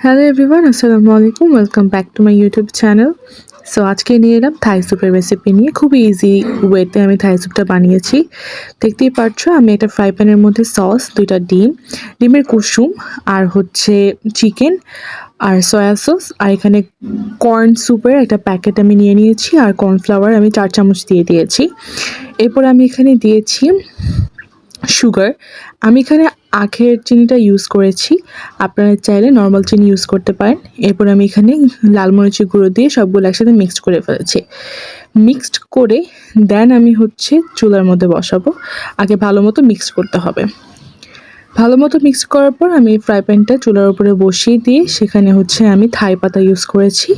Hello everyone, আসসালামু আলাইকুম। Welcome back to my YouTube channel. So আজকে নিয়ে এলাম থাই স্যুপের রেসিপি নিয়ে। খুবই ইজি ওয়েতে আমি থাই স্যুপটা বানিয়েছি। দেখতেই পাচ্ছো আমি একটা ফ্রাই প্যানের মধ্যে সস, 2টা ডিম, ডিমের কুসুম আর হচ্ছে চিকেন আর সয়া সস আর এখানে কর্ন স্যুপের একটা প্যাকেট আমি নিয়ে নিয়েছি আর কর্নফ্লাওয়ার আমি 4 চামচ দিয়ে দিয়েছি। এরপর আমি এখানে দিয়েছি সুগার। আমি এখানে আখের চিনিটা ইউজ করেছি, আপনারা চাইলে নর্মাল চিনি ইউজ করতে পারেন। এরপর আমি এখানে লাল মরিচের গুঁড়ো দিয়ে সবগুলো একসাথে মিক্সড করে ফেলেছি। মিক্সড করে দেন আমি হচ্ছে চুলার মধ্যে বসাবো। আগে ভালো মতো মিক্সড করতে হবে। ভালো মতো মিক্স করার পর আমি ফ্রাই প্যানটা চুলার উপরে বসিয়ে দিয়ে সেখানে হচ্ছে আমি থাই পাতা ইউজ করেছি।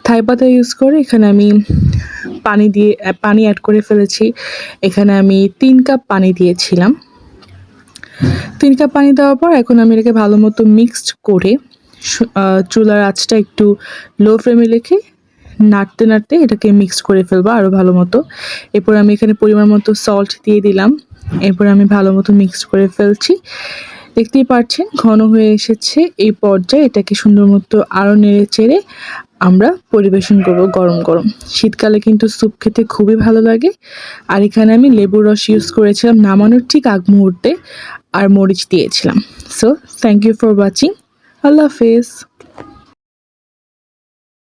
থাই পাতা ইউজ করে এখানে আমি পানি অ্যাড করে ফেলেছি। এখানে আমি 3 কাপ পানি দিয়েছিলাম। 3 কাপ পানি দেওয়ার পর এখন আমি এটাকে ভালো মতো মিক্সড করে চুলার আঁচটা একটু লো ফ্লেমে রেখে নাড়তে নাড়তে এটাকে মিক্সড করে ফেলবো আরও ভালো মতো। এরপর আমি এখানে পরিমাণ মতো সল্ট দিয়ে দিলাম। এরপর আমি ভালো মতো মিক্সড করে ফেলছি। দেখতেই পাচ্ছেন ঘন হয়ে এসেছে। এই পর্যায়ে এটাকে সুন্দর মতো আরও নেড়ে চেড়ে আমরা পরিবেশন করব গরম গরম। শীতকালে কিন্তু স্যুপ খেতে খুবই ভালো লাগে। আর এখানে আমি লেবুর রস ইউজ করেছিলাম নামানোর ঠিক আগ মুহূর্তে আর মরিচ দিয়েছিলাম। So thank you for watching. Allah হাফেজ।